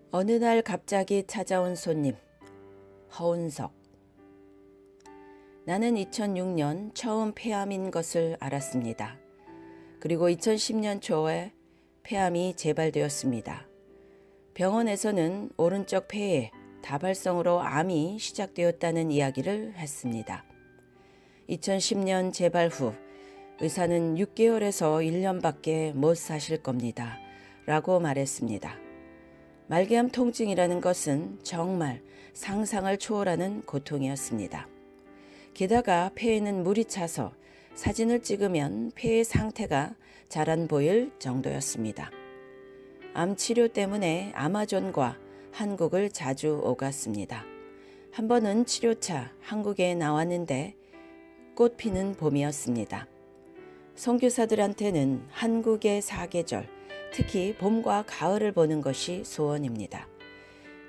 어느 날 갑자기 찾아온 손님, 허운석. 나는 2006년 처음 폐암인 것을 알았습니다. 그리고 2010년 초에 폐암이 재발되었습니다. 병원에서는 오른쪽 폐에 다발성으로 암이 시작되었다는 이야기를 했습니다. 2010년 재발 후 의사는 6개월에서 1년밖에 못 사실 겁니다. 라고 말했습니다. 말기암 통증이라는 것은 정말 상상을 초월하는 고통이었습니다. 게다가 폐에는 물이 차서 사진을 찍으면 폐의 상태가 잘 안 보일 정도였습니다. 암 치료 때문에 아마존과 한국을 자주 오갔습니다. 한 번은 치료차 한국에 나왔는데 꽃 피는 봄이었습니다. 선교사들한테는 한국의 사계절, 특히 봄과 가을을 보는 것이 소원입니다.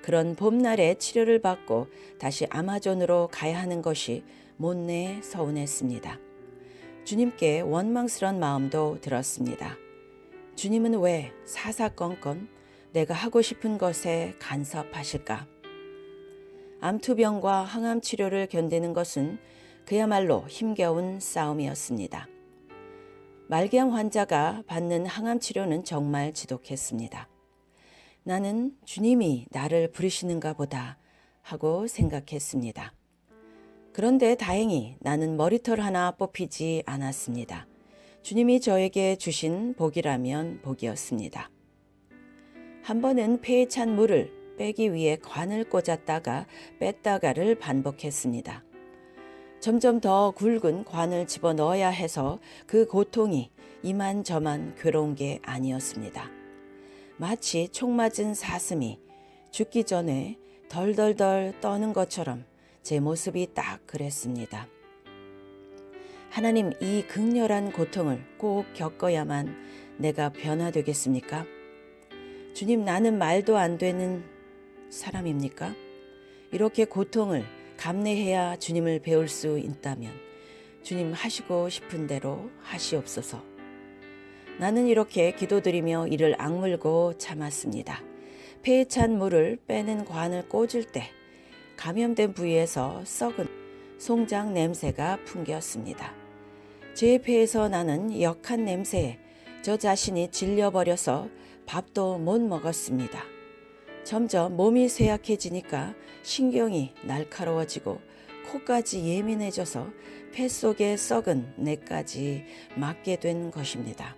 그런 봄날에 치료를 받고 다시 아마존으로 가야 하는 것이 못내 서운했습니다. 주님께 원망스러운 마음도 들었습니다. 주님은 왜 사사건건 내가 하고 싶은 것에 간섭하실까? 암투병과 항암 치료를 견디는 것은 그야말로 힘겨운 싸움이었습니다. 말기암 환자가 받는 항암 치료는 정말 지독했습니다. 나는 주님이 나를 부르시는가 보다 하고 생각했습니다. 그런데 다행히 나는 머리털 하나 뽑히지 않았습니다. 주님이 저에게 주신 복이라면 복이었습니다. 한 번은 폐에 찬 물을 빼기 위해 관을 꽂았다가 뺐다가를 반복했습니다. 점점 더 굵은 관을 집어넣어야 해서 그 고통이 이만저만 괴로운 게 아니었습니다. 마치 총 맞은 사슴이 죽기 전에 덜덜덜 떠는 것처럼 제 모습이 딱 그랬습니다. 하나님, 이 극렬한 고통을 꼭 겪어야만 내가 변화되겠습니까? 주님, 나는 말도 안 되는 사람입니까? 이렇게 고통을 감내해야 주님을 배울 수 있다면 주님 하시고 싶은 대로 하시옵소서. 나는 이렇게 기도드리며 이를 악물고 참았습니다. 폐에 찬 물을 빼는 관을 꽂을 때 감염된 부위에서 썩은 송장 냄새가 풍겼습니다. 제 폐에서 나는 역한 냄새에 저 자신이 질려버려서 밥도 못 먹었습니다. 점점 몸이 쇠약해지니까 신경이 날카로워지고 코까지 예민해져서 폐 속에 썩은 내까지 맞게 된 것입니다.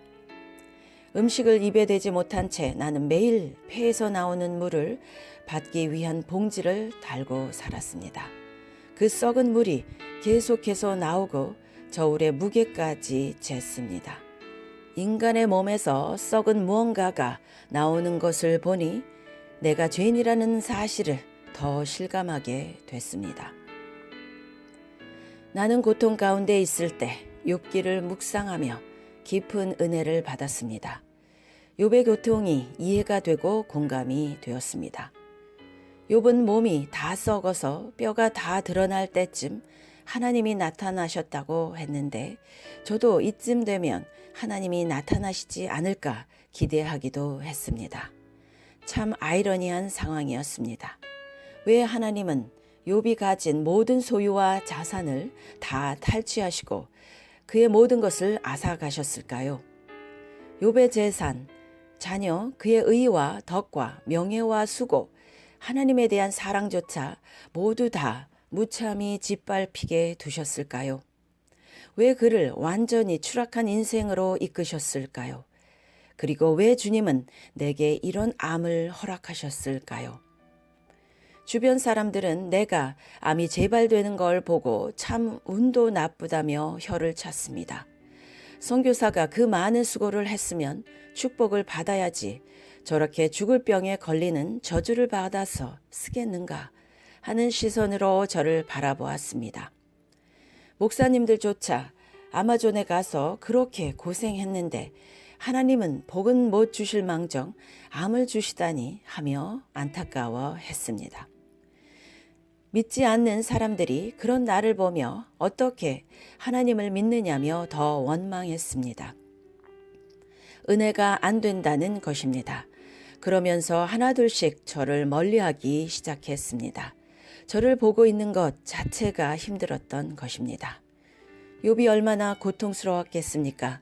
음식을 입에 대지 못한 채 나는 매일 폐에서 나오는 물을 받기 위한 봉지를 달고 살았습니다. 그 썩은 물이 계속해서 나오고 저울의 무게까지 쟀습니다. 인간의 몸에서 썩은 무언가가 나오는 것을 보니 내가 죄인이라는 사실을 더 실감하게 됐습니다. 나는 고통 가운데 있을 때 욥기를 묵상하며 깊은 은혜를 받았습니다. 욥의 고통이 이해가 되고 공감이 되었습니다. 욥은 몸이 다 썩어서 뼈가 다 드러날 때쯤 하나님이 나타나셨다고 했는데 저도 이쯤 되면 하나님이 나타나시지 않을까 기대하기도 했습니다. 참 아이러니한 상황이었습니다. 왜 하나님은 욥이 가진 모든 소유와 자산을 다 탈취하시고 그의 모든 것을 앗아가셨을까요? 욥의 재산, 자녀, 그의 의와 덕과 명예와 수고, 하나님에 대한 사랑조차 모두 다 무참히 짓밟히게 두셨을까요? 왜 그를 완전히 추락한 인생으로 이끄셨을까요? 그리고 왜 주님은 내게 이런 암을 허락하셨을까요? 주변 사람들은 내가 암이 재발되는 걸 보고 참 운도 나쁘다며 혀를 찼습니다. 선교사가 그 많은 수고를 했으면 축복을 받아야지 저렇게 죽을 병에 걸리는 저주를 받아서 쓰겠는가 하는 시선으로 저를 바라보았습니다. 목사님들조차 아마존에 가서 그렇게 고생했는데 하나님은 복은 못 주실 망정 암을 주시다니 하며 안타까워했습니다. 믿지 않는 사람들이 그런 나를 보며 어떻게 하나님을 믿느냐며 더 원망했습니다. 은혜가 안 된다는 것입니다. 그러면서 하나둘씩 저를 멀리하기 시작했습니다. 저를 보고 있는 것 자체가 힘들었던 것입니다. 욥이 얼마나 고통스러웠겠습니까?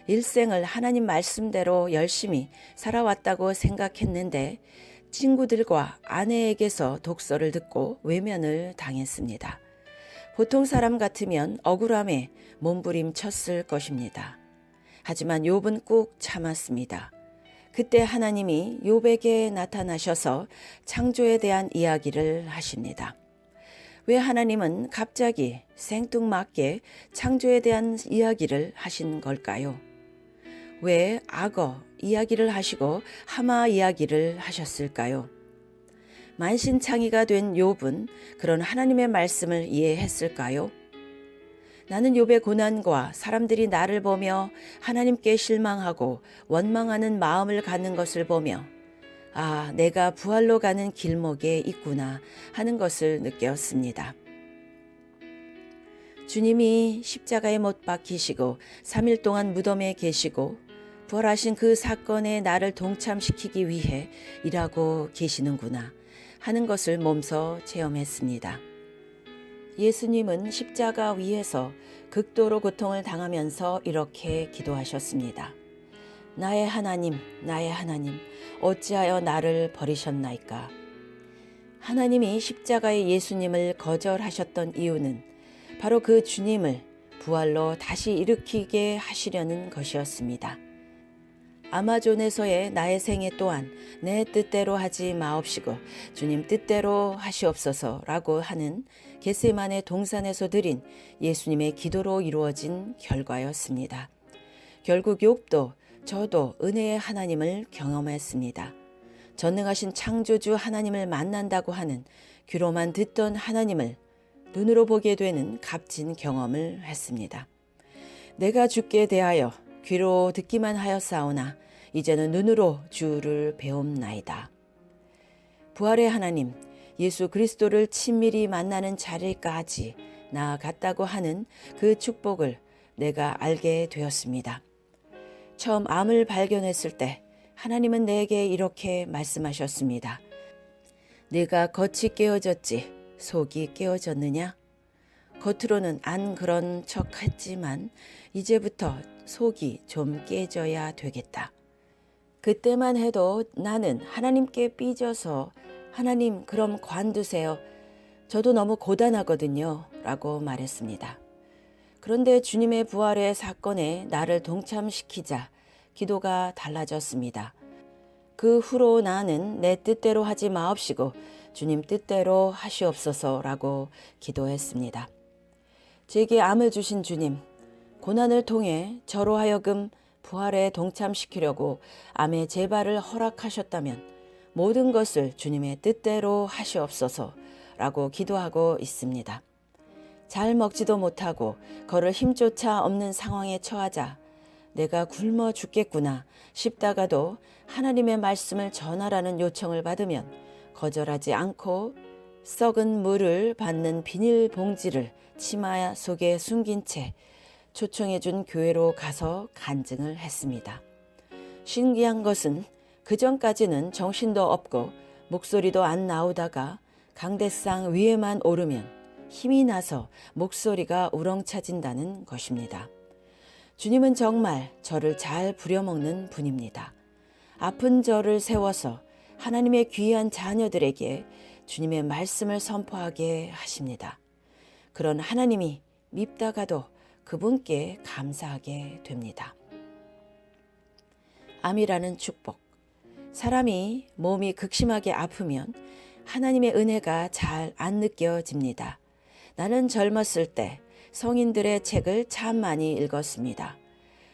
일생을 하나님 말씀대로 열심히 살아왔다고 생각했는데 친구들과 아내에게서 독설을 듣고 외면을 당했습니다. 보통 사람 같으면 억울함에 몸부림쳤을 것입니다. 하지만 욥은 꾹 참았습니다. 그때 하나님이 욥에게 나타나셔서 창조에 대한 이야기를 하십니다. 왜 하나님은 갑자기 생뚱맞게 창조에 대한 이야기를 하신 걸까요? 왜 악어 이야기를 하시고 하마 이야기를 하셨을까요? 만신창이가 된 욥은 그런 하나님의 말씀을 이해했을까요? 나는 욥의 고난과 사람들이 나를 보며 하나님께 실망하고 원망하는 마음을 갖는 것을 보며 아, 내가 부활로 가는 길목에 있구나 하는 것을 느꼈습니다. 주님이 십자가에 못 박히시고 3일 동안 무덤에 계시고 부활하신 그 사건에 나를 동참시키기 위해 일하고 계시는구나 하는 것을 몸소 체험했습니다. 예수님은 십자가 위에서 극도로 고통을 당하면서 이렇게 기도하셨습니다. 나의 하나님, 나의 하나님, 어찌하여 나를 버리셨나이까? 하나님이 십자가의 예수님을 거절하셨던 이유는 바로 그 주님을 부활로 다시 일으키게 하시려는 것이었습니다. 아마존에서의 나의 생애 또한 내 뜻대로 하지 마옵시고 주님 뜻대로 하시옵소서라고 하는 겟세마네 동산에서 드린 예수님의 기도로 이루어진 결과였습니다. 결국 욥도 저도 은혜의 하나님을 경험했습니다. 전능하신 창조주 하나님을 만난다고 하는 귀로만 듣던 하나님을 눈으로 보게 되는 값진 경험을 했습니다. 내가 주께 대하여 귀로 듣기만 하였사오나 이제는 눈으로 주를 배움나이다. 부활의 하나님, 예수 그리스도를 친밀히 만나는 자리까지 나아갔다고 하는 그 축복을 내가 알게 되었습니다. 처음 암을 발견했을 때 하나님은 내게 이렇게 말씀하셨습니다. 네가 겉이 깨어졌지 속이 깨어졌느냐? 겉으로는 안 그런 척 했지만 이제부터 속이 좀 깨져야 되겠다. 그때만 해도 나는 하나님께 삐져서 하나님 그럼 관두세요. 저도 너무 고단하거든요. 라고 말했습니다. 그런데 주님의 부활의 사건에 나를 동참시키자 기도가 달라졌습니다. 그 후로 나는 내 뜻대로 하지 마옵시고 주님 뜻대로 하시옵소서라고 기도했습니다. 제게 암을 주신 주님, 고난을 통해 저로 하여금 부활에 동참시키려고 암의 재발을 허락하셨다면 모든 것을 주님의 뜻대로 하시옵소서라고 기도하고 있습니다. 잘 먹지도 못하고 걸을 힘조차 없는 상황에 처하자 내가 굶어 죽겠구나 싶다가도 하나님의 말씀을 전하라는 요청을 받으면 거절하지 않고 썩은 물을 받는 비닐봉지를 치마 속에 숨긴 채 초청해준 교회로 가서 간증을 했습니다. 신기한 것은 그전까지는 정신도 없고 목소리도 안 나오다가 강대상 위에만 오르면 힘이 나서 목소리가 우렁차진다는 것입니다. 주님은 정말 저를 잘 부려먹는 분입니다. 아픈 저를 세워서 하나님의 귀한 자녀들에게 주님의 말씀을 선포하게 하십니다. 그런 하나님이 밉다가도 그분께 감사하게 됩니다. 암이라는 축복. 사람이 몸이 극심하게 아프면 하나님의 은혜가 잘 안 느껴집니다. 나는 젊었을 때 성인들의 책을 참 많이 읽었습니다.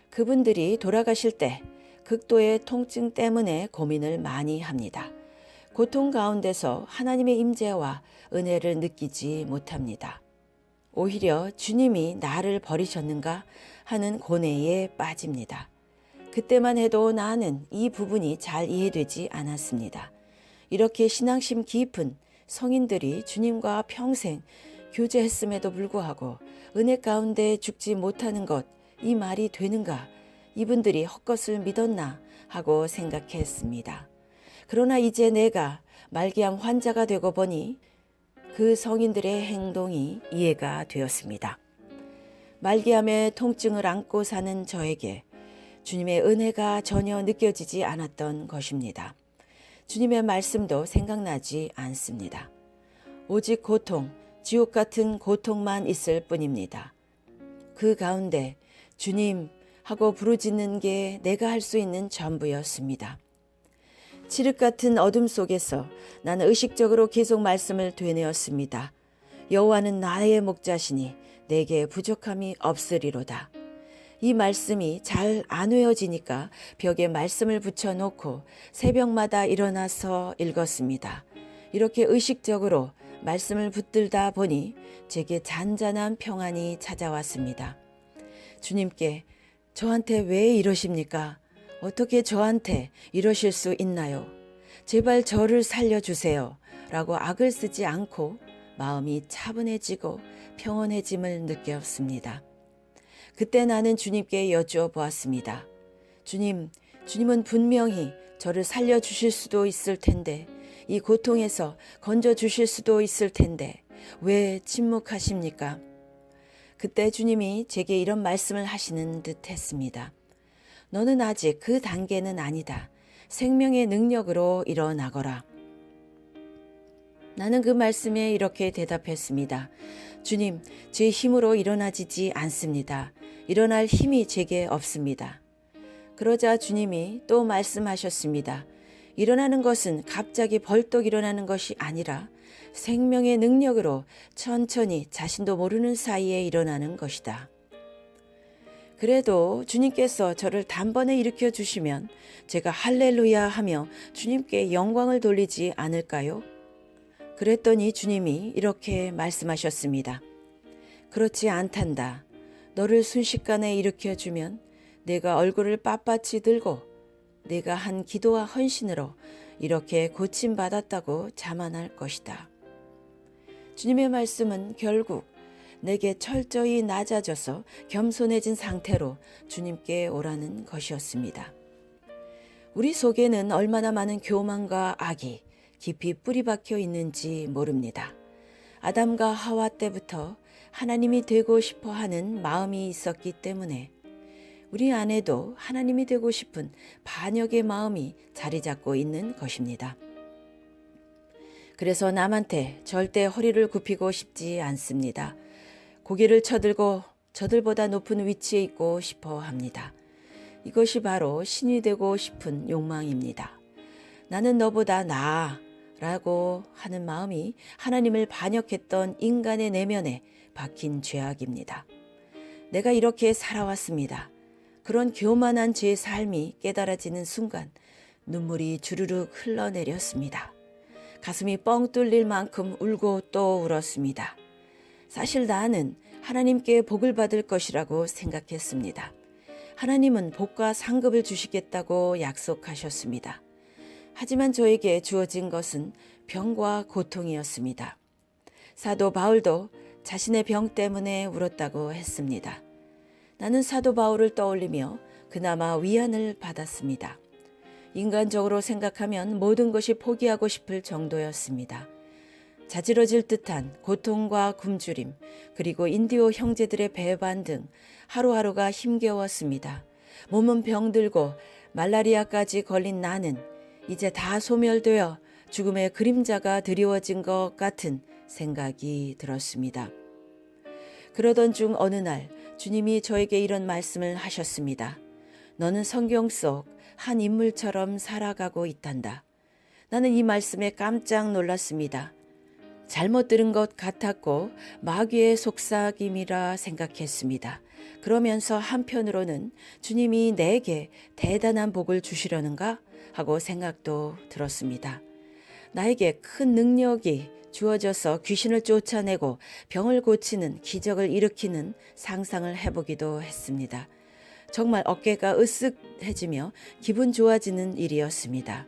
그분들이 돌아가실 때 극도의 통증 때문에 고민을 많이 합니다. 고통 가운데서 하나님의 임재와 은혜를 느끼지 못합니다. 오히려 주님이 나를 버리셨는가 하는 고뇌에 빠집니다. 그때만 해도 나는 이 부분이 잘 이해되지 않았습니다. 이렇게 신앙심 깊은 성인들이 주님과 평생 교제했음에도 불구하고 은혜 가운데 죽지 못하는 것, 이 말이 되는가? 이분들이 헛것을 믿었나 하고 생각했습니다. 그러나 이제 내가 말기암 환자가 되고 보니 그 성인들의 행동이 이해가 되었습니다. 말기암의 통증을 안고 사는 저에게 주님의 은혜가 전혀 느껴지지 않았던 것입니다. 주님의 말씀도 생각나지 않습니다. 오직 고통, 지옥 같은 고통만 있을 뿐입니다. 그 가운데 주님 하고 부르짖는 게 내가 할 수 있는 전부였습니다. 칠흑 같은 어둠 속에서 나는 의식적으로 계속 말씀을 되뇌었습니다. 여호와는 나의 목자시니 내게 부족함이 없으리로다. 이 말씀이 잘 안 외워지니까 벽에 말씀을 붙여놓고 새벽마다 일어나서 읽었습니다. 이렇게 의식적으로 말씀을 붙들다 보니 제게 잔잔한 평안이 찾아왔습니다. 주님께 저한테 왜 이러십니까? 어떻게 저한테 이러실 수 있나요? 제발 저를 살려주세요. 라고 악을 쓰지 않고 마음이 차분해지고 평온해짐을 느꼈습니다. 그때 나는 주님께 여쭈어보았습니다. 주님은 분명히 저를 살려주실 수도 있을 텐데, 이 고통에서 건져주실 수도 있을 텐데 왜 침묵하십니까? 그때 주님이 제게 이런 말씀을 하시는 듯 했습니다. 너는 아직 그 단계는 아니다. 생명의 능력으로 일어나거라. 나는 그 말씀에 이렇게 대답했습니다. 주님, 제 힘으로 일어나지지 않습니다. 일어날 힘이 제게 없습니다. 그러자 주님이 또 말씀하셨습니다. 일어나는 것은 갑자기 벌떡 일어나는 것이 아니라 생명의 능력으로 천천히 자신도 모르는 사이에 일어나는 것이다. 그래도 주님께서 저를 단번에 일으켜 주시면 제가 할렐루야 하며 주님께 영광을 돌리지 않을까요? 그랬더니 주님이 이렇게 말씀하셨습니다. 그렇지 않단다. 너를 순식간에 일으켜 주면 내가 얼굴을 빳빳이 들고 내가 한 기도와 헌신으로 이렇게 고침받았다고 자만할 것이다. 주님의 말씀은 결국 내게 철저히 낮아져서 겸손해진 상태로 주님께 오라는 것이었습니다. 우리 속에는 얼마나 많은 교만과 악이 깊이 뿌리 박혀 있는지 모릅니다. 아담과 하와 때부터 하나님이 되고 싶어 하는 마음이 있었기 때문에 우리 안에도 하나님이 되고 싶은 반역의 마음이 자리 잡고 있는 것입니다. 그래서 남한테 절대 허리를 굽히고 싶지 않습니다. 고개를 쳐들고 저들보다 높은 위치에 있고 싶어 합니다. 이것이 바로 신이 되고 싶은 욕망입니다. 나는 너보다 나아 라고 하는 마음이 하나님을 반역했던 인간의 내면에 박힌 죄악입니다. 내가 이렇게 살아왔습니다. 그런 교만한 제 삶이 깨달아지는 순간 눈물이 주르륵 흘러내렸습니다. 가슴이 뻥 뚫릴 만큼 울고 또 울었습니다. 사실 나는 하나님께 복을 받을 것이라고 생각했습니다. 하나님은 복과 상급을 주시겠다고 약속하셨습니다. 하지만 저에게 주어진 것은 병과 고통이었습니다. 사도 바울도 자신의 병 때문에 울었다고 했습니다. 나는 사도 바울을 떠올리며 그나마 위안을 받았습니다. 인간적으로 생각하면 모든 것이 포기하고 싶을 정도였습니다. 자지러질 듯한 고통과 굶주림, 그리고 인디오 형제들의 배반 등 하루하루가 힘겨웠습니다. 몸은 병들고 말라리아까지 걸린 나는 이제 다 소멸되어 죽음의 그림자가 드리워진 것 같은 생각이 들었습니다. 그러던 중 어느 날 주님이 저에게 이런 말씀을 하셨습니다. 너는 성경 속 한 인물처럼 살아가고 있단다. 나는 이 말씀에 깜짝 놀랐습니다. 잘못 들은 것 같았고 마귀의 속삭임이라 생각했습니다. 그러면서 한편으로는 주님이 내게 대단한 복을 주시려는가 하고 생각도 들었습니다. 나에게 큰 능력이 주어져서 귀신을 쫓아내고 병을 고치는 기적을 일으키는 상상을 해보기도 했습니다. 정말 어깨가 으쓱해지며 기분 좋아지는 일이었습니다.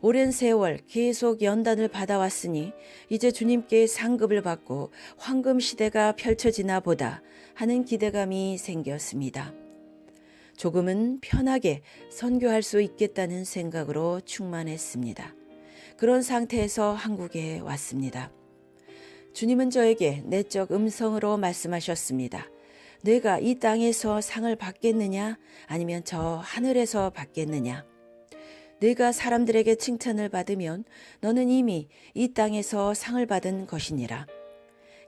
오랜 세월 계속 연단을 받아왔으니 이제 주님께 상급을 받고 황금 시대가 펼쳐지나 보다 하는 기대감이 생겼습니다. 조금은 편하게 선교할 수 있겠다는 생각으로 충만했습니다. 그런 상태에서 한국에 왔습니다. 주님은 저에게 내적 음성으로 말씀하셨습니다. 내가 이 땅에서 상을 받겠느냐 아니면 저 하늘에서 받겠느냐. 내가 사람들에게 칭찬을 받으면 너는 이미 이 땅에서 상을 받은 것이니라.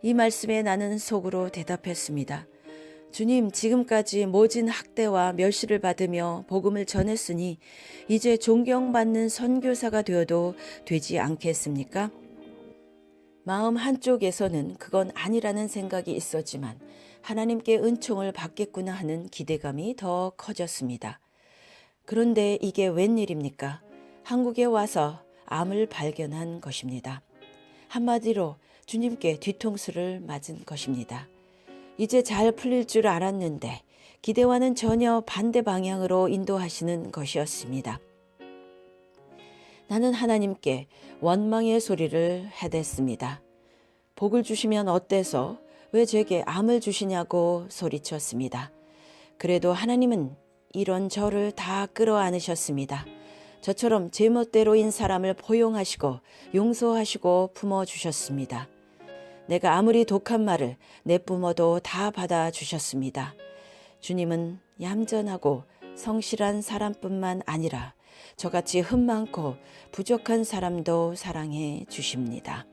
이 말씀에 나는 속으로 대답했습니다. 주님, 지금까지 모진 학대와 멸시를 받으며 복음을 전했으니 이제 존경받는 선교사가 되어도 되지 않겠습니까? 마음 한쪽에서는 그건 아니라는 생각이 있었지만 하나님께 은총을 받겠구나 하는 기대감이 더 커졌습니다. 그런데 이게 웬일입니까? 한국에 와서 암을 발견한 것입니다. 한마디로 주님께 뒤통수를 맞은 것입니다. 이제 잘 풀릴 줄 알았는데 기대와는 전혀 반대 방향으로 인도하시는 것이었습니다. 나는 하나님께 원망의 소리를 해댔습니다. 복을 주시면 어때서 왜 제게 암을 주시냐고 소리쳤습니다. 그래도 하나님은 이런 저를 다 끌어안으셨습니다. 저처럼 제멋대로인 사람을 포용하시고 용서하시고 품어주셨습니다. 내가 아무리 독한 말을 내뿜어도 다 받아주셨습니다. 주님은 얌전하고 성실한 사람뿐만 아니라 저같이 흠 많고 부족한 사람도 사랑해 주십니다.